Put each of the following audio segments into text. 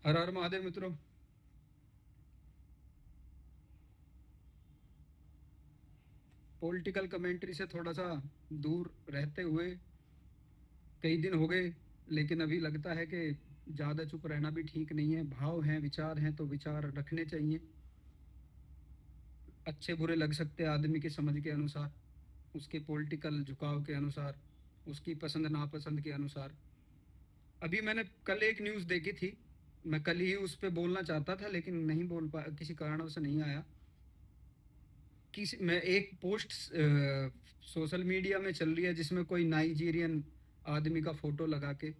हर हर महादेव मित्रों। Political commentary से थोड़ा सा दूर रहते हुए कई दिन हो गए, लेकिन अभी लगता है कि ज़्यादा चुप रहना भी ठीक नहीं है। भाव हैं, विचार हैं, तो विचार रखने चाहिए। अच्छे बुरे लग सकते हैं आदमी की समझ के अनुसार, उसके पॉलिटिकल झुकाव के अनुसार, उसकी पसंद नापसंद के अनुसार। अभी मैंने कल एक न्यूज़ देखी थी। मैं कल ही उस पर बोलना चाहता था, लेकिन नहीं बोल पा, किसी कारणों से नहीं आया। किसी मैं एक पोस्ट सोशल मीडिया में चल रही है जिसमें कोई नाइजीरियन आदमी का फोटो लगा के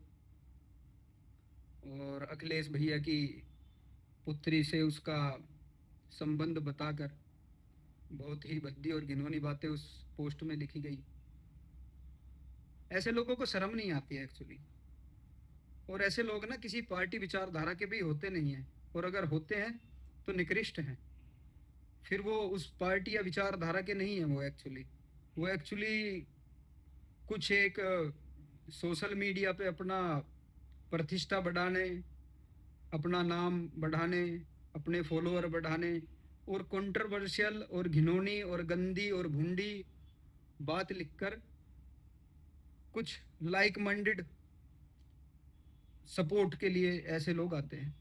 और अखिलेश भैया की पुत्री से उसका संबंध बताकर बहुत ही भद्दी और घिनौनी बातें उस पोस्ट में लिखी गई। ऐसे लोगों को शर्म नहीं आती है एक्चुअली। और ऐसे लोग ना किसी पार्टी विचारधारा के भी होते नहीं हैं, और अगर होते हैं तो निकृष्ट हैं। फिर वो उस पार्टी या विचारधारा के नहीं है। वो एक्चुअली कुछ एक सोशल मीडिया पे अपना प्रतिष्ठा बढ़ाने, अपना नाम बढ़ाने, अपने फॉलोअर बढ़ाने और कंट्रोवर्शियल और घिनौनी और गंदी और भुंडी बात लिखकर कुछ लाइक माइंडेड सपोर्ट के लिए ऐसे लोग आते हैं।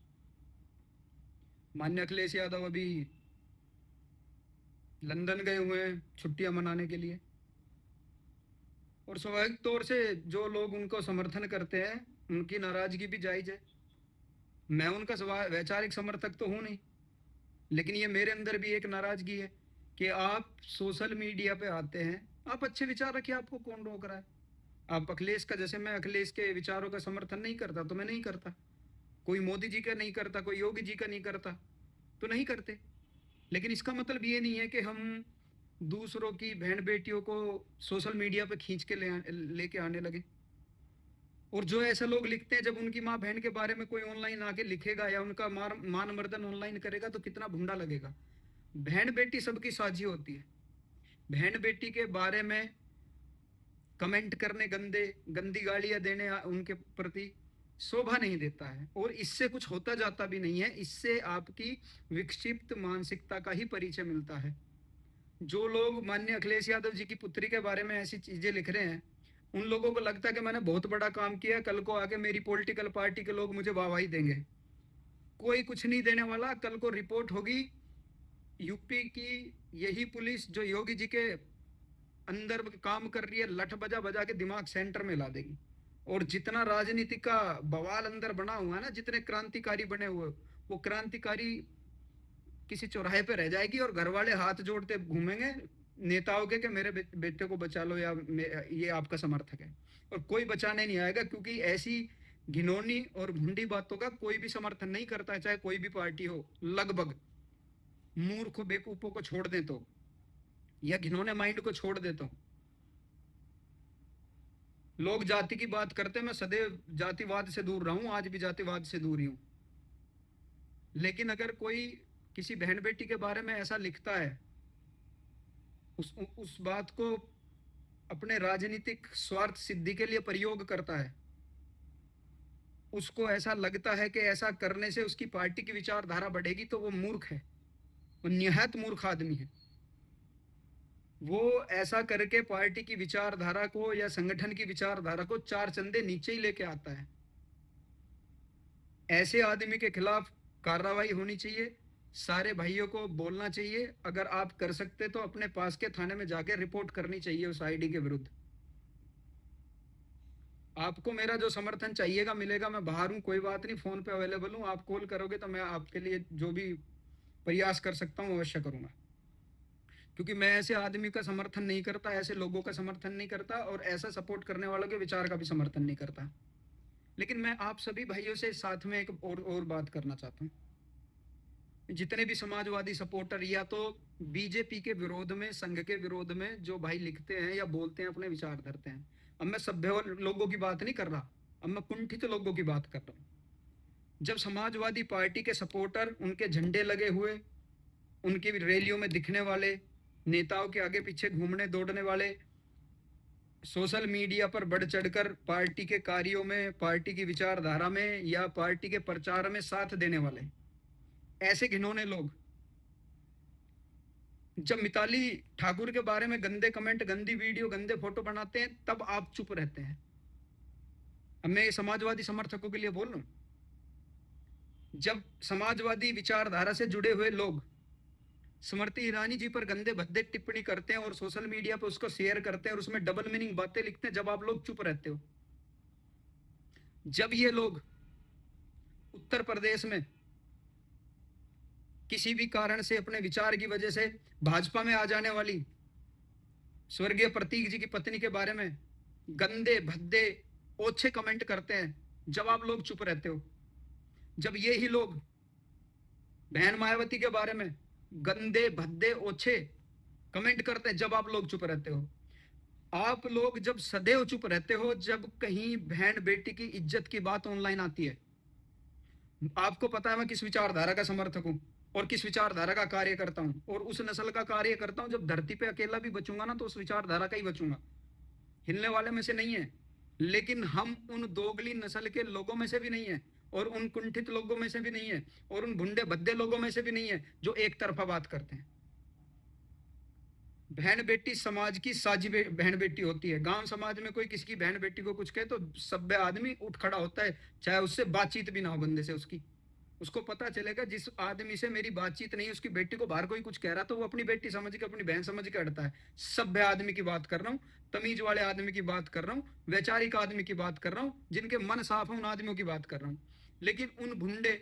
मान्य अखिलेश यादव अभी लंदन गए हुए हैं छुट्टियां मनाने के लिए, और स्वाभाविक तौर से जो लोग उनको समर्थन करते हैं उनकी नाराजगी भी जायज है। मैं उनका वैचारिक समर्थक तो हूं नहीं, लेकिन ये मेरे अंदर भी एक नाराजगी है कि आप सोशल मीडिया पे आते हैं, आप अच्छे विचार रखिए, आपको कौन रोक रहा है। आप अखिलेश का, जैसे मैं अखिलेश के विचारों का समर्थन नहीं करता तो मैं नहीं करता, कोई मोदी जी का नहीं करता, कोई योगी जी का नहीं करता, तो नहीं करते। लेकिन इसका मतलब ये नहीं है कि हम दूसरों की बहन बेटियों को सोशल मीडिया पे खींच के लेके आने लगे। और जो ऐसे लोग लिखते हैं, जब उनकी माँ बहन के बारे में कोई ऑनलाइन आके लिखेगा या उनका मान मर्दन ऑनलाइन करेगा तो कितना भुंडा लगेगा। बहन बेटी सबकी साझी होती है। बहन बेटी के बारे में कमेंट करने, गंदी गालियां देने उनके प्रति शोभा नहीं देता है, और इससे कुछ होता जाता भी नहीं है। इससे आपकी विक्षिप्त मानसिकता का ही परिचय मिलता है। जो लोग माननीय अखिलेश यादव जी की पुत्री के बारे में ऐसी चीजें लिख रहे हैं, उन लोगों को लगता है कि मैंने बहुत बड़ा काम किया, कल को आके मेरी पॉलिटिकल पार्टी के लोग मुझे वाहवाही देंगे। कोई कुछ नहीं देने वाला। कल को रिपोर्ट होगी, यूपी की यही पुलिस जो योगी जी के अंदर काम कर रही है, लठ बजा बजा के दिमाग सेंटर में ला देगी। और जितना राजनीति का बवाल अंदर बना हुआ है ना, जितने क्रांतिकारी बने हुए, वो क्रांतिकारी किसी चौराहे पे रह जाएगी और घर वाले हाथ जोड़ते घूमेंगे नेताओं के कि मेरे बेटे को बचा लो, या ये आपका समर्थक है। और कोई बचाने नहीं आएगा, क्योंकि ऐसी घिनौनी और भुंडी बातों का कोई भी समर्थन नहीं करता है, चाहे कोई भी पार्टी हो। लगभग मूर्ख बेवकूफों को छोड़ दे तो, या घिनौने माइंड को छोड़ देता हूं। लोग जाति की बात करते हैं, मैं सदैव जातिवाद से दूर रहा हूं, आज भी जातिवाद से दूर ही हूं। लेकिन अगर कोई किसी बहन बेटी के बारे में ऐसा लिखता है, उस बात को अपने राजनीतिक स्वार्थ सिद्धि के लिए प्रयोग करता है, उसको ऐसा लगता है कि ऐसा करने से उसकी पार्टी की विचारधारा बढ़ेगी, तो वो मूर्ख है। वो निहायत मूर्ख आदमी है। वो ऐसा करके पार्टी की विचारधारा को या संगठन की विचारधारा को चार चंदे नीचे ही लेके आता है। ऐसे आदमी के खिलाफ कार्रवाई होनी चाहिए। सारे भाइयों को बोलना चाहिए, अगर आप कर सकते तो अपने पास के थाने में जाके रिपोर्ट करनी चाहिए उस आईडी के विरुद्ध। आपको मेरा जो समर्थन चाहिएगा मिलेगा। मैं बाहर हूँ, कोई बात नहीं, फोन पे अवेलेबल हूँ। आप कॉल करोगे तो मैं आपके लिए जो भी प्रयास कर सकता हूँ अवश्य करूंगा। क्योंकि मैं ऐसे आदमी का समर्थन नहीं करता, ऐसे लोगों का समर्थन नहीं करता, और ऐसा सपोर्ट करने वालों के विचार का भी समर्थन नहीं करता। लेकिन मैं आप सभी भाइयों से साथ में एक और बात करना चाहता हूँ। जितने भी समाजवादी सपोर्टर या तो बीजेपी के विरोध में, संघ के विरोध में जो भाई लिखते हैं या बोलते हैं, अपने विचार धरते हैं, अब मैं सभ्य लोगों की बात नहीं कर रहा, अब मैं कुंठित लोगों की बात कर रहा हूँ। जब समाजवादी पार्टी के सपोर्टर, उनके झंडे लगे हुए, उनकी रैलियों में दिखने वाले, नेताओं के आगे पीछे घूमने दौड़ने वाले सोशल मीडिया पर बढ़ चढ़कर पार्टी के कार्यों में, पार्टी की विचारधारा में या पार्टी के प्रचार में साथ देने वाले ऐसे घिनौने लोग जब मिताली ठाकुर के बारे में गंदे कमेंट, गंदी वीडियो, गंदे फोटो बनाते हैं, तब आप चुप रहते हैं। अब मैं समाजवादी समर्थकों के लिए बोल रहा हूं, जब समाजवादी विचारधारा से जुड़े हुए लोग स्मृति ईरानी जी पर गंदे भद्दे टिप्पणी करते हैं और सोशल मीडिया पर उसको शेयर करते हैं और उसमें डबल मीनिंग बातें लिखते हैं, जब आप लोग चुप रहते हो। जब ये लोग उत्तर प्रदेश में किसी भी कारण से अपने विचार की वजह से भाजपा में आ जाने वाली स्वर्गीय प्रतीक जी की पत्नी के बारे में गंदे भद्दे ओछे कमेंट करते हैं, जब आप लोग चुप रहते हो। जब ये ही लोग बहन मायावती के बारे में गंदे भद्दे ओछे कमेंट करते हैं, जब आप लोग चुप रहते हो। आप लोग जब सदैव चुप रहते हो जब कहीं बहन बेटी की इज्जत की बात ऑनलाइन आती है। आपको पता है मैं किस विचारधारा का समर्थक हूं और किस विचारधारा का कार्य करता हूं, और उस नस्ल का कार्य करता हूं। जब धरती पे अकेला भी बचूंगा ना, तो उस विचारधारा का ही बचूंगा, हिलने वाले में से नहीं है। लेकिन हम उन दोगली नस्ल के लोगों में से भी नहीं है, और उन कुंठित लोगों में से भी नहीं है, और उन भुंडे भद्दे लोगों में से भी नहीं है जो एक तरफा बात करते हैं। बहन बेटी समाज की साझी बहन बेटी होती है। गांव समाज में कोई किसी की बहन बेटी को कुछ कहे तो सभ्य आदमी उठ खड़ा होता है, चाहे उससे बातचीत भी ना हो बंदे से उसकी। उसको पता चलेगा जिस आदमी से मेरी बातचीत नहीं, उसकी बेटी को बाहर कोई कुछ कह रहा तो वो अपनी बेटी समझ के, अपनी बहन समझ के हटता है। सभ्य आदमी की बात कर रहा हूँ, तमीज वाले आदमी की बात कर रहा हूँ, वैचारिक आदमी की बात कर रहा हूँ, जिनके मन साफ है, उन आदमियों की बात कर रहा हूँ। लेकिन उन भुंडे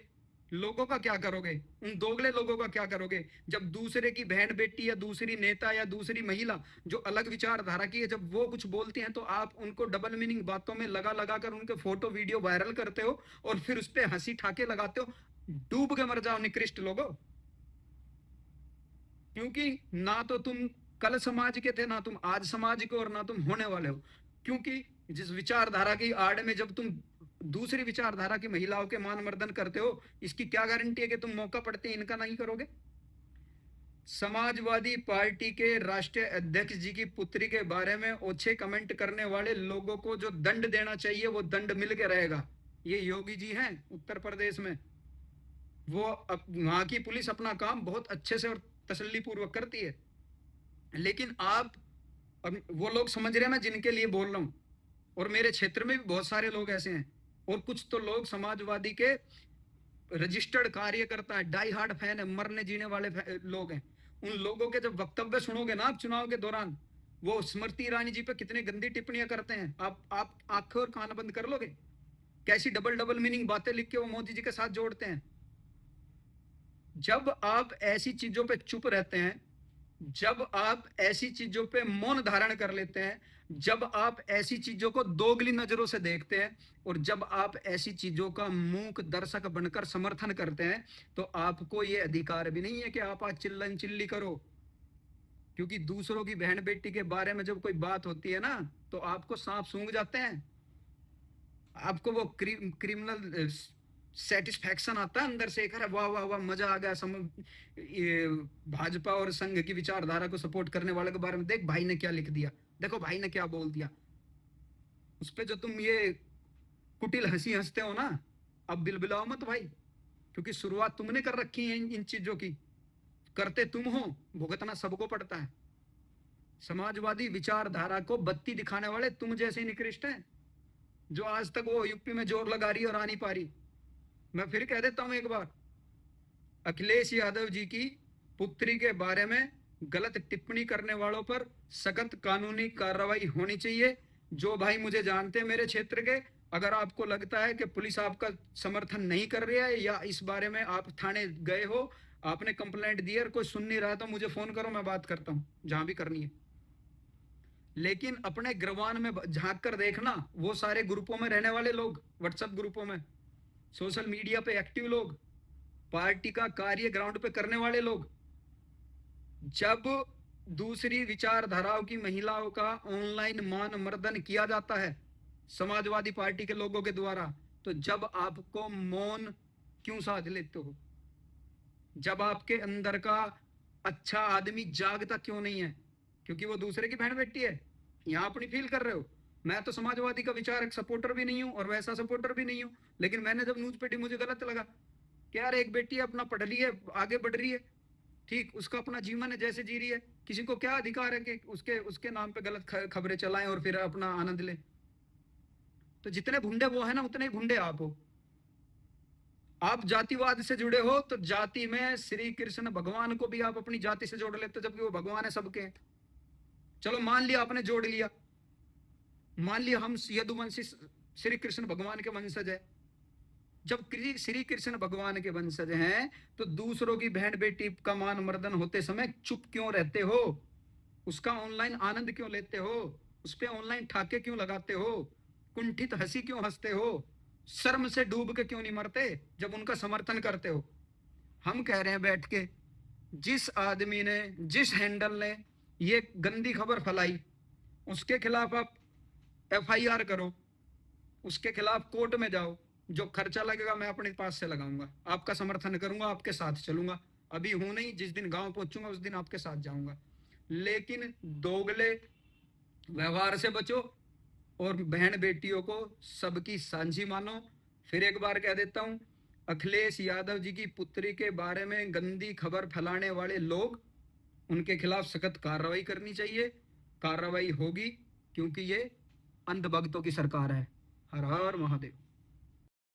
लोगों का क्या करोगे, उन दोगले लोगों का क्या करोगे, जब दूसरे की बहन बेटी या दूसरी नेता या दूसरी महिला जो अलग विचारधारा की है, जब वो कुछ बोलती हैं तो आप उनको डबल मीनिंग बातों में लगा लगा कर उनके फोटो वीडियो वायरल करते हो और फिर उस पर हंसी ठाके लगाते हो। डूब के मर जाओ निकृष्ट लोगो। क्योंकि ना तो तुम कल समाज के थे, ना तुम आज समाज के, और ना तुम होने वाले हो। क्योंकि जिस विचारधारा की आड़ में जब तुम दूसरी विचारधारा की महिलाओं के मान मर्दन करते हो, इसकी क्या गारंटी है कि तुम मौका पड़ते इनका नहीं करोगे। समाजवादी पार्टी के राष्ट्रीय अध्यक्ष जी की पुत्री के बारे में ओछे कमेंट करने वाले लोगों को जो दंड देना चाहिए वो दंड मिल के रहेगा। ये योगी जी हैं उत्तर प्रदेश में, वो वहां की पुलिस अपना काम बहुत अच्छे से और तसल्ली पूर्वक करती है। लेकिन आप, अब वो लोग समझ रहे हैं मैं जिनके लिए बोल रहा हूं, और मेरे क्षेत्र में भी बहुत सारे लोग ऐसे हैं, और कुछ तो लोग समाजवादी के रजिस्टर्ड कार्यकर्ता है, डाई हार्ड फैन है, मरने जीने वाले लोग हैं। उन लोगों के जब वक्तव्य सुनोगे ना आप चुनाव के दौरान, वो स्मृति ईरानी जी पे कितने गंदी टिप्पणियां करते हैं, आप आंखें और कान बंद कर लोगे। कैसी डबल डबल मीनिंग बातें लिख के वो मोदी जी के साथ जोड़ते हैं। जब आप ऐसी चीजों पे चुप रहते हैं, जब आप ऐसी चीजों पे मौन धारण कर लेते हैं, जब आप ऐसी चीजों को दोगली नजरों से देखते हैं, और जब आप ऐसी चीजों का मूक दर्शक बनकर समर्थन करते हैं, तो आपको ये अधिकार भी नहीं है कि आप आज चिल्लन चिल्ली करो। क्योंकि दूसरों की बहन बेटी के बारे में जब कोई बात होती है ना, तो आपको सांप सूंघ जाते हैं, आपको वो क्रिमिनल सेटिस्फैक्शन आता है अंदर से, एक वाह वाह वाह मजा आ गया। ये भाजपा और संघ की विचारधारा को सपोर्ट करने वाले के बारे में देख भाई ने क्या लिख दिया, देखो भाई ने क्या बोल दिया। उस पे जो तुम ये कुटिल हंसी हंसते हो ना, अब बिलबिलाओ मत भाई, क्योंकि शुरुआत तुमने कर रखी है इन चीजों की, करते तुम हो, भुगतना सबको पड़ता है। समाजवादी विचारधारा को बत्ती दिखाने वाले तुम जैसे निकृष्ट हैं, जो आज तक वो यूपी में जोर लगा रही और आ नहीं पा रही। मैं फिर कह देता हूं एक बार, अखिलेश यादव जी की पुत्री के बारे में गलत टिप्पणी करने वालों पर सख्त कानूनी कार्रवाई होनी चाहिए। जो भाई मुझे जानते हैं मेरे क्षेत्र के, अगर आपको लगता है कि पुलिस आपका समर्थन नहीं कर रही है, या इस बारे में आप थाने गए हो, आपने कंप्लेंट दी है और कोई सुन नहीं रहा, तो मुझे फोन करो, मैं बात करता हूं जहां भी करनी है। लेकिन अपने गिरवान में झांक कर देखना, वो सारे ग्रुपों में रहने वाले लोग, व्हाट्सएप ग्रुपों में, सोशल मीडिया पे एक्टिव लोग, पार्टी का कार्य ग्राउंड पे करने वाले लोग, जब दूसरी विचारधाराओं की महिलाओं का ऑनलाइन मान मर्दन किया जाता है समाजवादी पार्टी के लोगों के द्वारा, तो जब आपको मौन क्यों साध लेते हो, जब आपके अंदर का अच्छा आदमी जागता क्यों नहीं है, क्योंकि वो दूसरे की बहन बेटी है। यहाँ अपनी फील कर रहे हो। मैं तो समाजवादी का विचारक सपोर्टर भी नहीं हूँ और वैसा सपोर्टर भी नहीं हूँ, लेकिन मैंने जब न्यूज पेटी मुझे गलत लगा कि यार एक बेटी अपना पढ़ रही है, आगे बढ़ रही है, ठीक, उसका अपना जीवन है, जैसे जी रही है, किसी को क्या अधिकार है कि उसके उसके नाम पे गलत खबरें चलाएं और फिर अपना आनंद लें। तो जितने भुंडे वो है ना, उतने ही भुंडे आप हो। आप जातिवाद से जुड़े हो तो जाति में श्री कृष्ण भगवान को भी आप अपनी जाति से जोड़ लेते, जबकि वो भगवान है सबके। चलो मान लिया आपने जोड़ लिया, मान लिया हम यदुवंशी श्री कृष्ण भगवान के वंशज है। जब श्री कृष्ण भगवान के वंशज हैं तो दूसरों की बहन बेटी का मान मर्दन होते समय चुप क्यों रहते हो? उसका ऑनलाइन आनंद क्यों लेते हो? उस पे ऑनलाइन ठाके क्यों लगाते हो? कुंठित हंसी क्यों हंसते हो? शर्म से डूब के क्यों नहीं मरते जब उनका समर्थन करते हो? हम कह रहे हैं बैठ के, जिस आदमी ने, जिस हैंडल ने ये गंदी खबर फैलाई, उसके खिलाफ आप एफआईआर करो, उसके खिलाफ कोर्ट में जाओ, जो खर्चा लगेगा मैं अपने पास से लगाऊंगा, आपका समर्थन करूंगा, आपके साथ चलूंगा। अभी हूं नहीं, जिस दिन गांव पहुंचूंगा उस दिन आपके साथ जाऊंगा। लेकिन दोगले व्यवहार से बचो और बहन बेटियों को सबकी साझी मानो। फिर एक बार कह देता हूं, अखिलेश यादव जी की पुत्री के बारे में गंदी खबर फैलाने वाले लोग, उनके खिलाफ सख्त कार्रवाई करनी चाहिए। कार्रवाई होगी, क्योंकि ये अंधभक्तों की सरकार है। हर हर महादेव।